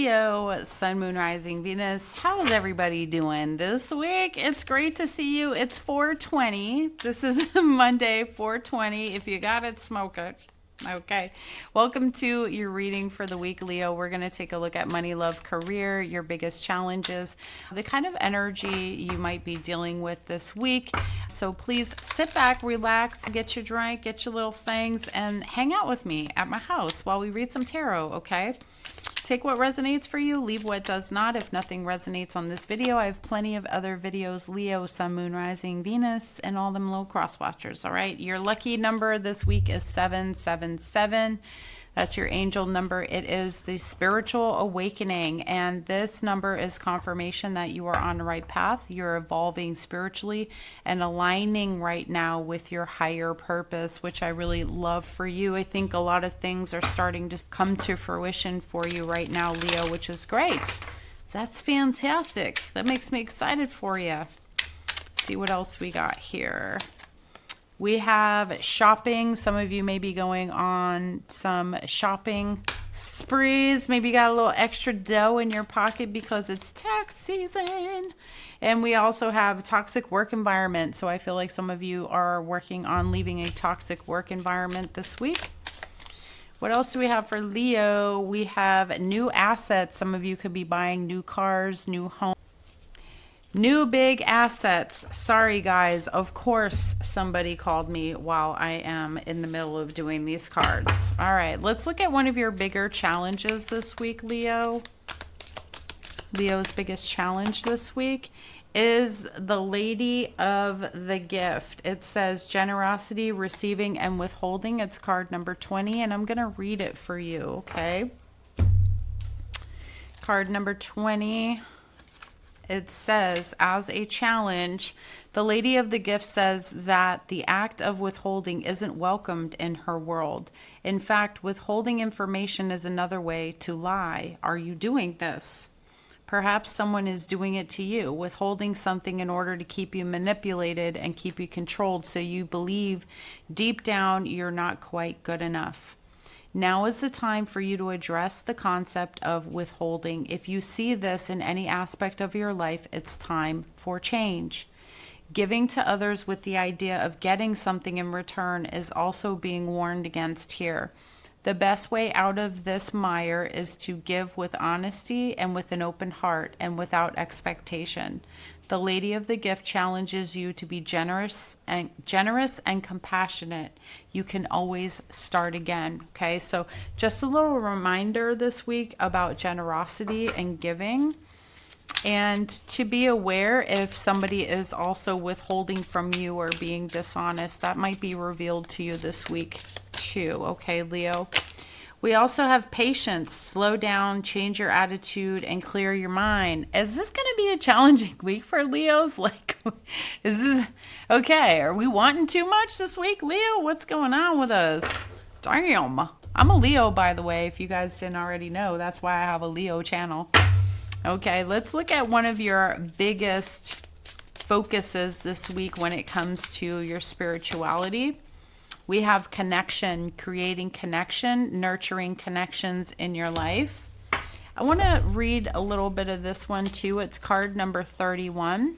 Leo, Sun, Moon, Rising, Venus. How's everybody doing this week? It's great to see you. It's 420. This is Monday, 420. If you got it, smoke it. Okay. Welcome to your reading for the week, Leo. We're going to take a look at money, love, career, your biggest challenges, the kind of energy you might be dealing with this week. So please sit back, relax, get your drink, get your little things, and hang out with me at my house while we read some tarot, okay? Take what resonates for you, leave what does not. If nothing resonates on this video, I have plenty of other videos, Leo, Sun, Moon, Rising, Venus, and all them little cross watchers, all right? Your lucky number this week is 777. That's your angel number. It is the spiritual awakening, and this number is confirmation that you are on the right path. You're evolving spiritually and aligning right now with your higher purpose, which I really love for you. I think a lot of things are starting to come to fruition for you right now, Leo, which is great. That's fantastic. That makes me excited for you. See what else we got here. We have shopping. Some of you may be going on some shopping sprees. Maybe you got a little extra dough in your pocket because it's tax season. And we also have toxic work environment. So I feel like some of you are working on leaving a toxic work environment this week. What else do we have for Leo? We have new assets. Some of you could be buying new cars, new homes. New big assets. Sorry, guys. Of course, somebody called me while I am in the middle of doing these cards. All right, let's look at one of your bigger challenges this week, Leo. Leo's biggest challenge this week is the Lady of the Gift. It says generosity, receiving, and withholding. It's card number 20, and I'm going to read it for you, okay? Card number 20. It says, as a challenge, the Lady of the Gift says that the act of withholding isn't welcomed in her world. In fact, withholding information is another way to lie. Are you doing this? Perhaps someone is doing it to you, withholding something in order to keep you manipulated and keep you controlled, so you believe deep down you're not quite good enough. Now is the time for you to address the concept of withholding. If you see this in any aspect of your life, it's time for change. Giving to others with the idea of getting something in return is also being warned against here. The best way out of this mire is to give with honesty and with an open heart and without expectation. The Lady of the Gift challenges you to be generous and compassionate. You can always start again. Okay, so just a little reminder this week about generosity and giving, and to be aware if somebody is also withholding from you or being dishonest. That might be revealed to you this week too. Okay, Leo. We also have patience. Slow down, change your attitude, and clear your mind. Is this going to be a challenging week for Leos? Like, is this okay? Are we wanting too much this week, Leo? What's going on with us? Damn. I'm a Leo, by the way, if you guys didn't already know. That's why I have a Leo channel. Okay, let's look at one of your biggest focuses this week when it comes to your spirituality. We have connection, creating connection, nurturing connections in your life. I want to read a little bit of this one too. It's card number 31.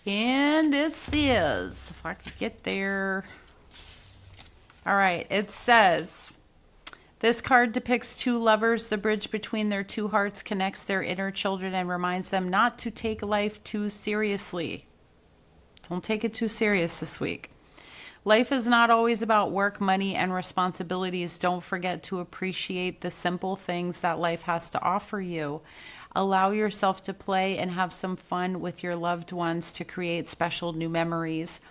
And it's this, if I could get there. All right, it says, this card depicts two lovers. The bridge between their two hearts connects their inner children and reminds them not to take life too seriously. Don't take it too serious this week. Life is not always about work, money, and responsibilities. Don't forget to appreciate the simple things that life has to offer you. Allow yourself to play and have some fun with your loved ones to create special new memories.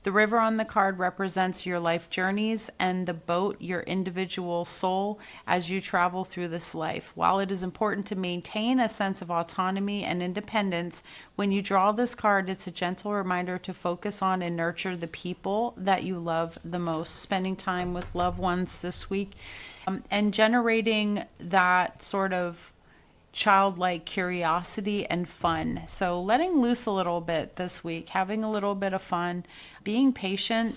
The river on the card represents your life journeys, and the boat, your individual soul as you travel through this life. While it is important to maintain a sense of autonomy and independence, when you draw this card, it's a gentle reminder to focus on and nurture the people that you love the most. Spending time with loved ones this week, and generating that sort of childlike curiosity and fun. So letting loose a little bit this week, having a little bit of fun, being patient,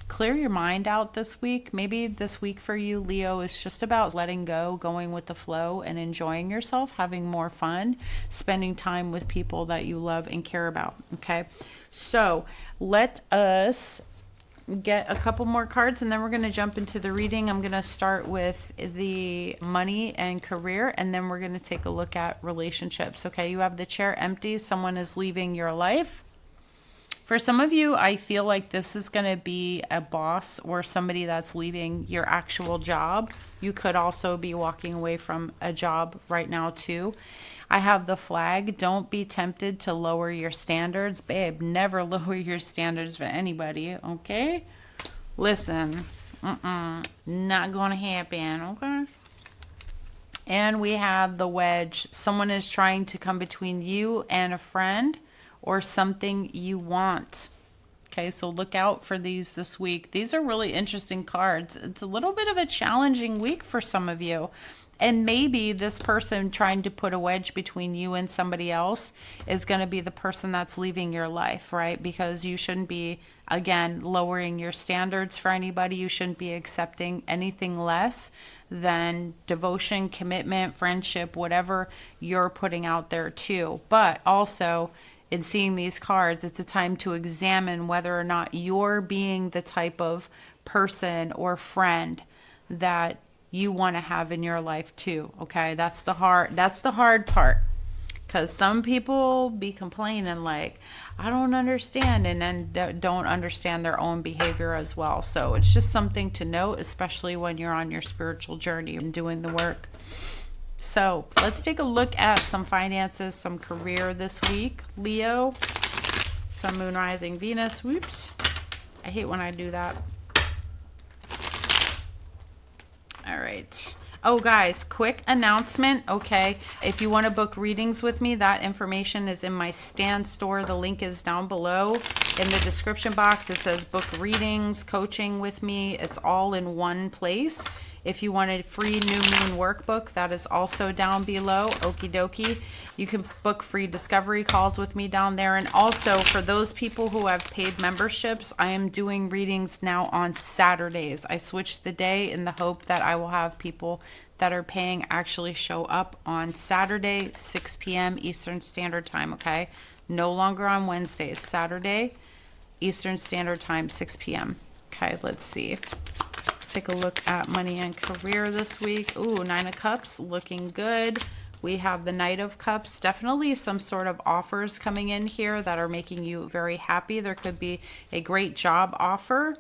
clear your mind out this week. Maybe this week for you, Leo, is just about letting go, going with the flow, and enjoying yourself, having more fun, spending time with people that you love and care about. Okay, so let us get a couple more cards and then we're going to jump into the reading. I'm going to start with the money and career, and then we're going to take a look at relationships. Okay, you have the chair empty. Someone is leaving your life. For some of you, I feel like this is going to be a boss or somebody that's leaving your actual job. You could also be walking away from a job right now too. I have the flag. Don't be tempted to lower your standards. Babe, never lower your standards for anybody, okay? Listen, not going to happen, okay? And we have the wedge. Someone is trying to come between you and a friend or something you want. Okay, so look out for these this week. These are really interesting cards. It's a little bit of a challenging week for some of you. And maybe this person trying to put a wedge between you and somebody else is going to be the person that's leaving your life, right? Because you shouldn't be, again, lowering your standards for anybody. You shouldn't be accepting anything less than devotion, commitment, friendship, whatever you're putting out there too. But also, in seeing these cards, it's a time to examine whether or not you're being the type of person or friend that you want to have in your life too. Okay, that's the hard part, because some people be complaining like, I don't understand, and then don't understand their own behavior as well. So it's just something to note, especially when you're on your spiritual journey and doing the work. So let's take a look at some finances, some career this week. Leo, Sun, Moon, Rising, Venus. Whoops. I hate when I do that. All right. Oh, guys, quick announcement. Okay, if you want to book readings with me, that information is in my Stan store. The link is down below in the description box. It says book readings, coaching with me. It's all in one place. If you want a free new moon workbook, that is also down below. Okie dokie. You can book free discovery calls with me down there. And also for those people who have paid memberships, I am doing readings now on Saturdays. I switched the day in the hope that I will have people that are paying actually show up on Saturday, 6 p.m. Eastern Standard Time, okay? No longer on Wednesdays. Saturday, Eastern Standard Time, 6 p.m. Okay, let's see. Take a look at money and career this week. Ooh, 9 of Cups, looking good. We have the Knight of Cups. Definitely some sort of offers coming in here that are making you very happy. There could be a great job offer.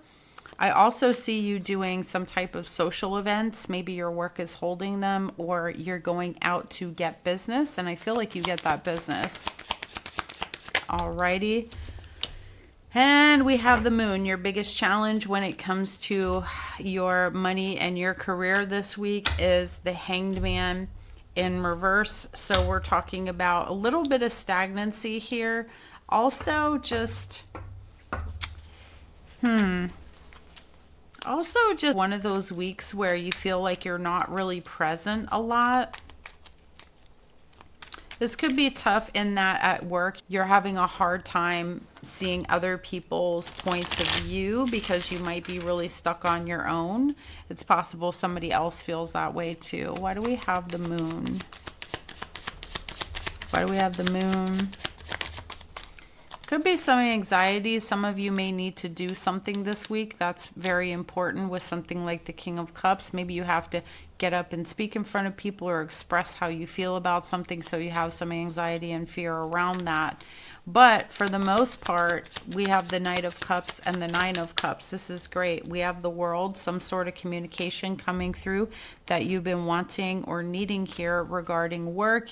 I also see you doing some type of social events. Maybe your work is holding them, or you're going out to get business, and I feel like you get that business. Alrighty. And we have the moon. Your biggest challenge when it comes to your money and your career this week is the Hanged Man in reverse. So we're talking about a little bit of stagnancy here. Also just, also just one of those weeks where you feel like you're not really present a lot. This could be tough in that at work, you're having a hard time seeing other people's points of view because you might be really stuck on your own. It's possible somebody else feels that way too. Why do we have the moon? Why do we have the moon? Could be some anxiety. Some of you may need to do something this week that's very important with something like the King of Cups. Maybe you have to get up and speak in front of people or express how you feel about something, so you have some anxiety and fear around that. But for the most part, we have the Knight of Cups and the Nine of Cups. This is great. We have the World, some sort of communication coming through that you've been wanting or needing here regarding work.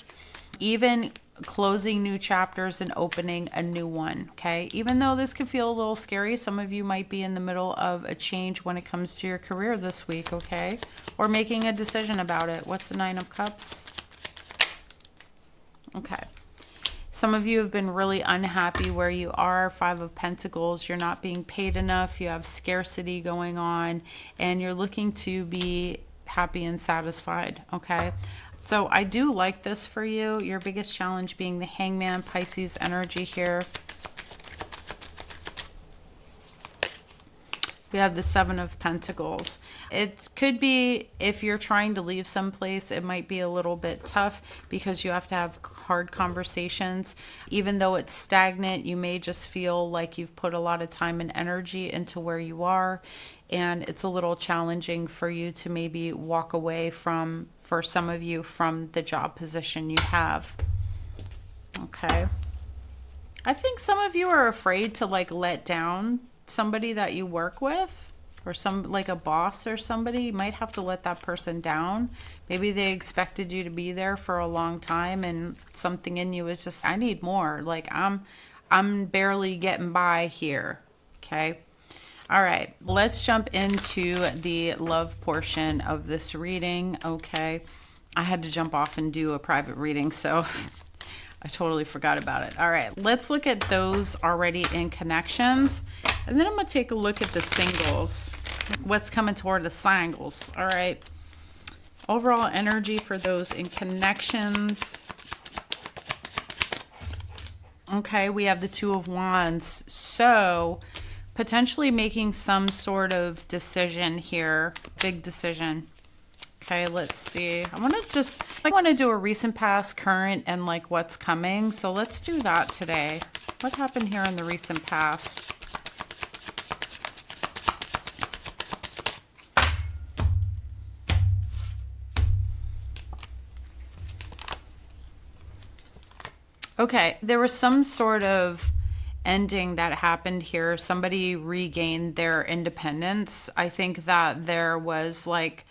Even closing new chapters and opening a new one, okay? Even though this can feel a little scary, some of you might be in the middle of a change when it comes to your career this week, okay? Or making a decision about it. What's the Nine of Cups? Okay. Some of you have been really unhappy where you are. Five of Pentacles, you're not being paid enough. You have scarcity going on, and you're looking to be happy and satisfied, okay? So I do like this for you. Your biggest challenge being the Hangman, Pisces energy here. We have the Seven of Pentacles. It could be if you're trying to leave someplace, it might be a little bit tough because you have to have hard conversations. Even though it's stagnant, you may just feel like you've put a lot of time and energy into where you are. And it's a little challenging for you to maybe walk away from, for some of you, from the job position you have. Okay. I think some of you are afraid to like let down somebody that you work with, or some like a boss or somebody. You might have to let that person down. Maybe they expected you to be there for a long time and something in you is just, I need more. Like I'm barely getting by here. Okay. All right, let's jump into the love portion of this reading. Okay. I had to jump off and do a private reading, so I totally forgot about it. All right, let's look at those already in connections. And then I'm going to take a look at the singles. What's coming toward the singles. All right. Overall energy for those in connections. Okay, we have the Two of Wands. So potentially making some sort of decision here. Big decision. Okay, let's see. I want to do a recent, past, current, and like what's coming. So let's do that today. What happened here in the recent past? Okay, there was some sort of ending that happened here. Somebody regained their independence. I think that there was like,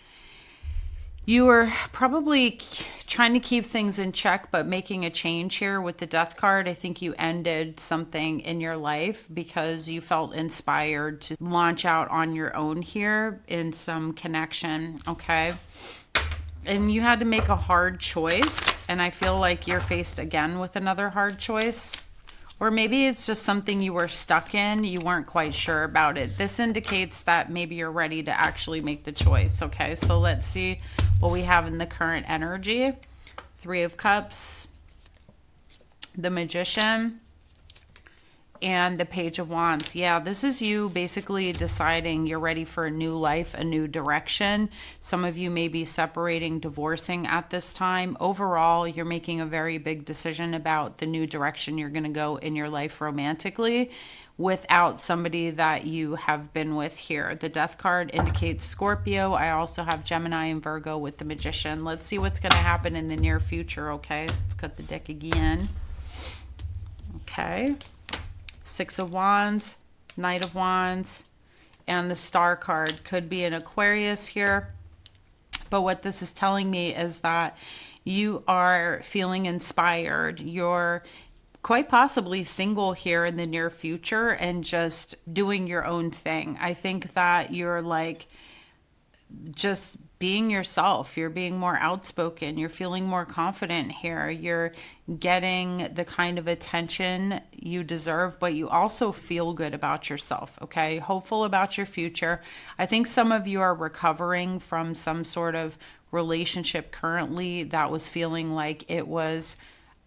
you were probably trying to keep things in check, but making a change here with the Death card. I think you ended something in your life because you felt inspired to launch out on your own here in some connection, okay? And you had to make a hard choice, and I feel like you're faced again with another hard choice. Or maybe it's just something you were stuck in. You weren't quite sure about it. This indicates that maybe you're ready to actually make the choice. Okay, so let's see what we have in the current energy. Three of Cups, the Magician, and the Page of Wands. Yeah, this is you basically deciding you're ready for a new life, a new direction. Some of you may be separating, divorcing at this time. Overall, you're making a very big decision about the new direction you're going to go in your life romantically without somebody that you have been with here. The Death card indicates Scorpio. I also have Gemini and Virgo with the Magician. Let's see what's going to happen in the near future, okay? Let's cut the deck again. Okay. Six of Wands, Knight of Wands, and the Star card. Could be an Aquarius here. But what this is telling me is that you are feeling inspired. You're quite possibly single here in the near future and just doing your own thing. I think that you're like just being yourself. You're being more outspoken. You're feeling more confident here. You're getting the kind of attention you deserve, but you also feel good about yourself, okay? Hopeful about your future. I think some of you are recovering from some sort of relationship currently that was feeling like it was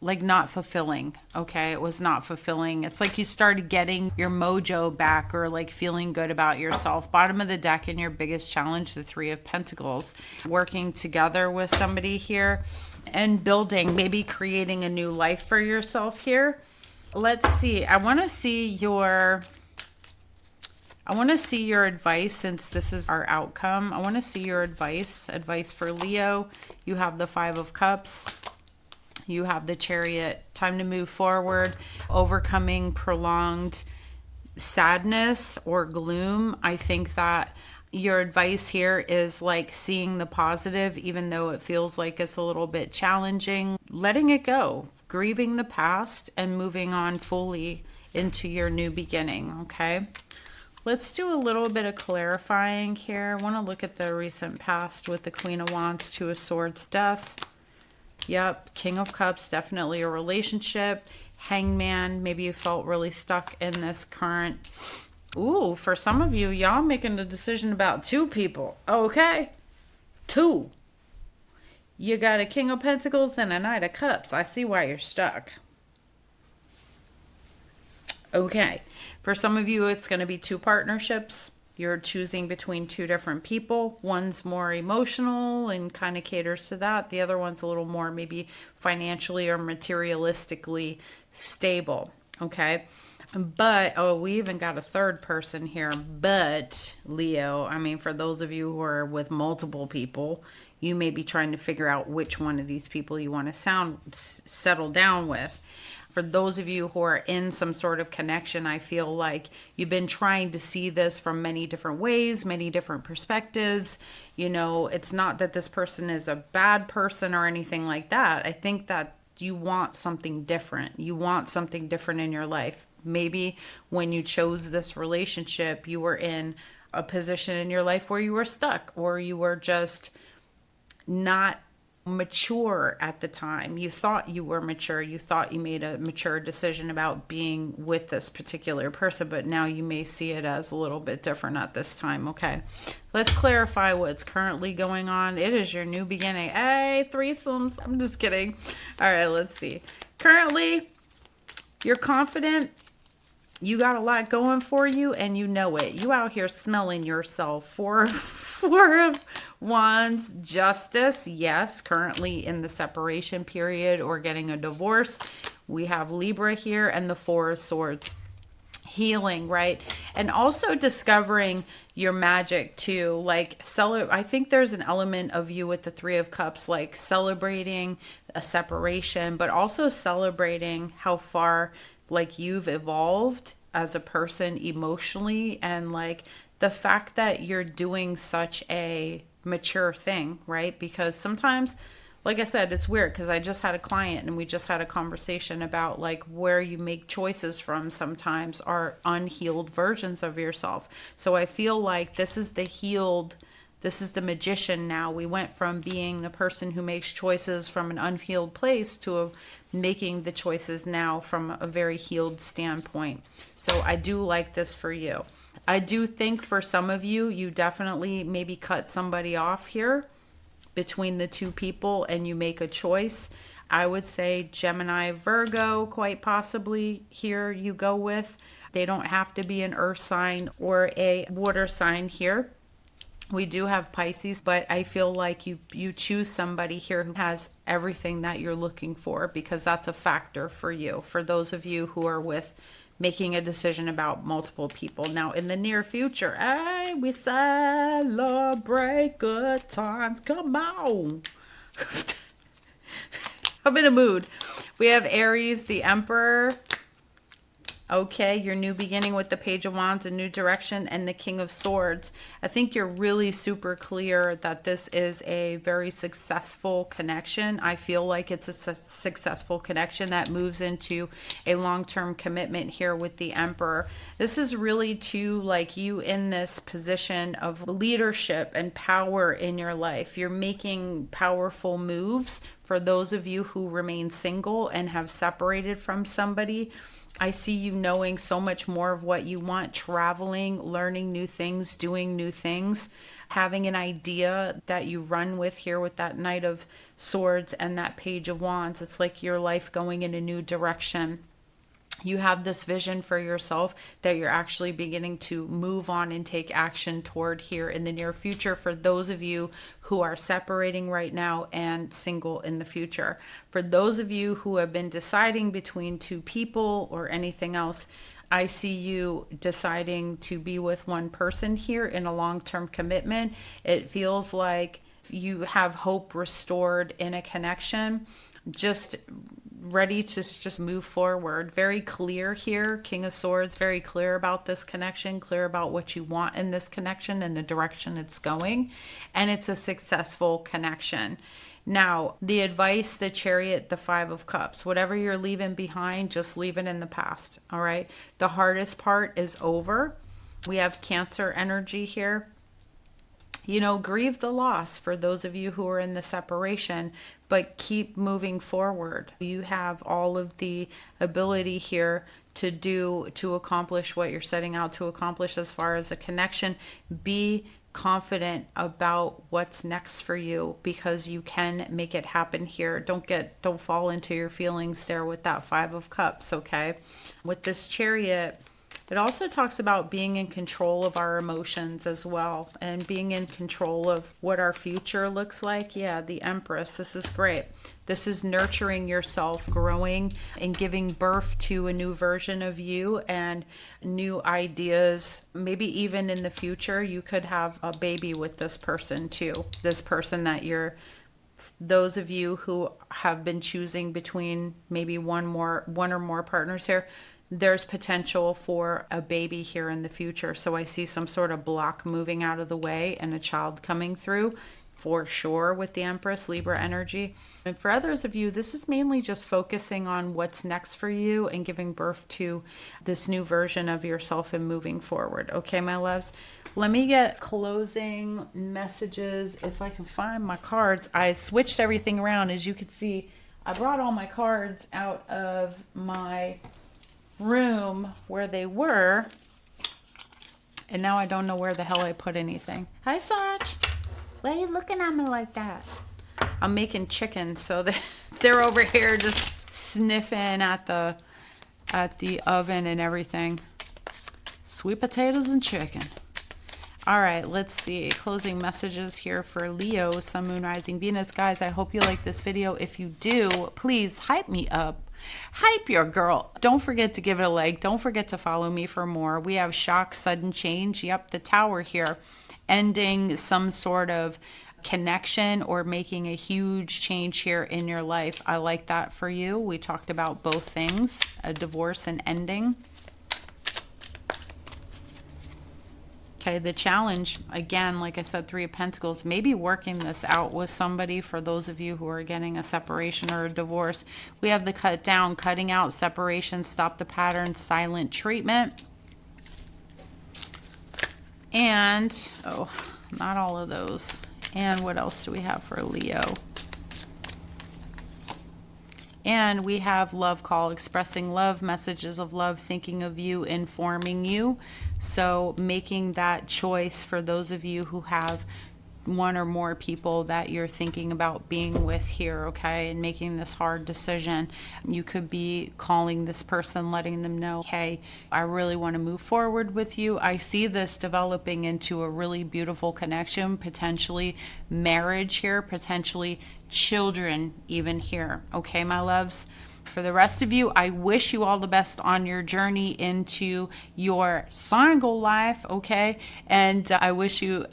like not fulfilling, okay? It was not fulfilling. It's like you started getting your mojo back or like feeling good about yourself. Bottom of the deck in your biggest challenge, the Three of Pentacles. Working together with somebody here and building, maybe creating a new life for yourself here. Let's see. I want to see your advice since this is our outcome. I want to see your advice for Leo. You have the Five of Cups. You have the Chariot. Time to move forward, overcoming prolonged sadness or gloom. I think that your advice here is like seeing the positive, even though it feels like it's a little bit challenging, letting it go, grieving the past and moving on fully into your new beginning. Okay. Let's do a little bit of clarifying here. I want to look at the recent past with the Queen of Wands, Two of Swords, Death. Yep, King of Cups, definitely a relationship. Hangman, maybe you felt really stuck in this current. Ooh, for some of you, y'all making a decision about two people. Okay, two. You got a King of Pentacles and a Knight of Cups. I see why you're stuck. Okay, for some of you, it's going to be two partnerships. You're choosing between two different people. One's more emotional and kind of caters to that. The other one's a little more maybe financially or materialistically stable. Okay. But, oh, we even got a third person here. But, Leo, I mean, for those of you who are with multiple people, you may be trying to figure out which one of these people you want to settle down with. For those of you who are in some sort of connection, I feel like you've been trying to see this from many different ways, many different perspectives. You know, it's not that this person is a bad person or anything like that. I think that you want something different. You want something different in your life. Maybe when you chose this relationship, you were in a position in your life where you were stuck, or you were just not mature at the time. You thought you were mature. You thought you made a mature decision about being with this particular person, but now you may see it as a little bit different at this time. Okay. Let's clarify what's currently going on. It is your new beginning. Hey, threesomes. I'm just kidding. All right, let's see. Currently, you're confident. You got a lot going for you, and you know it. You out here smelling yourself. Four of Wands, Justice. Yes, currently in the separation period or getting a divorce. We have Libra here, and the Four of Swords. Healing, right? And also discovering your magic too. Like, I think there's an element of you with the Three of Cups, like celebrating a separation, but also celebrating how far like you've evolved as a person emotionally, and like the fact that you're doing such a mature thing, right? Because sometimes, like I said, it's weird because I just had a client and we just had a conversation about like where you make choices from sometimes are unhealed versions of yourself. So I feel like this is the magician now. We went from being the person who makes choices from an unhealed place to making the choices now from a very healed standpoint. So I do like this for you. I do think for some of you, you definitely maybe cut somebody off here between the two people and you make a choice. I would say Gemini, Virgo, quite possibly here you go with. They don't have to be an earth sign or a water sign here. We do have Pisces, but I feel like you choose somebody here who has everything that you're looking for, because that's a factor for you. For those of you who are with making a decision about multiple people. Now, in the near future, hey, we celebrate good times. Come on. I'm in a mood. We have Aries, the Emperor. Okay, your new beginning with the Page of Wands, a new direction, and the King of Swords. I think you're really super clear that this is a very successful connection. I feel like it's a successful connection that moves into a long-term commitment here with the Emperor. This is really to like you in this position of leadership and power in your life. You're making powerful moves. For those of you who remain single and have separated from somebody, I see you knowing so much more of what you want, traveling, learning new things, doing new things, having an idea that you run with here with that Knight of Swords and that Page of Wands. It's like your life going in a new direction. You have this vision for yourself that you're actually beginning to move on and take action toward here in the near future, for those of you who are separating right now and single in the future. For those of you who have been deciding between two people or anything else, I see you deciding to be with one person here in a long-term commitment. It feels like you have hope restored in a connection, just ready to just move forward. Very clear here, King of Swords, very clear about this connection, clear about what you want in this connection and the direction it's going. And it's a successful connection. Now, the advice, the Chariot, the Five of Cups, whatever you're leaving behind, just leave it in the past. All right. The hardest part is over. We have Cancer energy here. You know, grieve the loss for those of you who are in the separation, but keep moving forward. You have all of the ability here to accomplish what you're setting out to accomplish as far as a connection. Be confident about what's next for you, because you can make it happen here. Don't fall into your feelings there with that Five of Cups, okay? With this Chariot, It also talks about being in control of our emotions as well, and being in control of what our future looks like. Yeah, the Empress. This is great. This is nurturing yourself, growing, and giving birth to a new version of you and new ideas. Maybe even in the future, you could have a baby with this person too. This person that you're, those of you who have been choosing between maybe one or more partners here, there's potential for a baby here in the future. So I see some sort of block moving out of the way and a child coming through for sure with the Empress, Libra energy. And for others of you, this is mainly just focusing on what's next for you and giving birth to this new version of yourself and moving forward. Okay, my loves? Let me get closing messages if I can find my cards. I switched everything around. As you can see, I brought all my cards out of my room where they were, and now I don't know where the hell I put anything. Hi, Sarge. Why are you looking at me like that? I'm making chicken, so they're over here just sniffing at the oven and everything. Sweet potatoes and chicken. All right, let's see. Closing messages here for Leo, Sun, Moon, Rising, Venus. Guys, I hope you like this video. If you do, please hype me up. Hype your girl. Don't forget to give it a like. Don't forget to follow me for more. We have shock, sudden change. Yep, the Tower here. Ending some sort of connection or making a huge change here in your life. I like that for you. We talked about both things, a divorce and ending. Okay, the challenge, again, like I said, Three of Pentacles, maybe working this out with somebody for those of you who are getting a separation or a divorce. We have the cut down, cutting out, separation, stop the pattern, silent treatment. And, oh, not all of those. And what else do we have for Leo? And we have love call, expressing love, messages of love, thinking of you, informing you. So making that choice for those of you who have one or more people that you're thinking about being with here, okay, and making this hard decision. You could be calling this person, letting them know, hey, I really want to move forward with you. I see this developing into a really beautiful connection, potentially marriage here, potentially children even here. Okay, my loves? For the rest of you, I wish you all the best on your journey into your single life, okay? And I wish you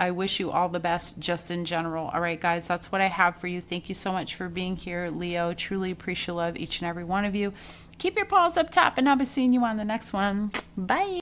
all the best just in general. All right, guys, that's what I have for you. Thank you so much for being here, Leo. Truly appreciate love each and every one of you. Keep your paws up top, and I'll be seeing you on the next one. Bye.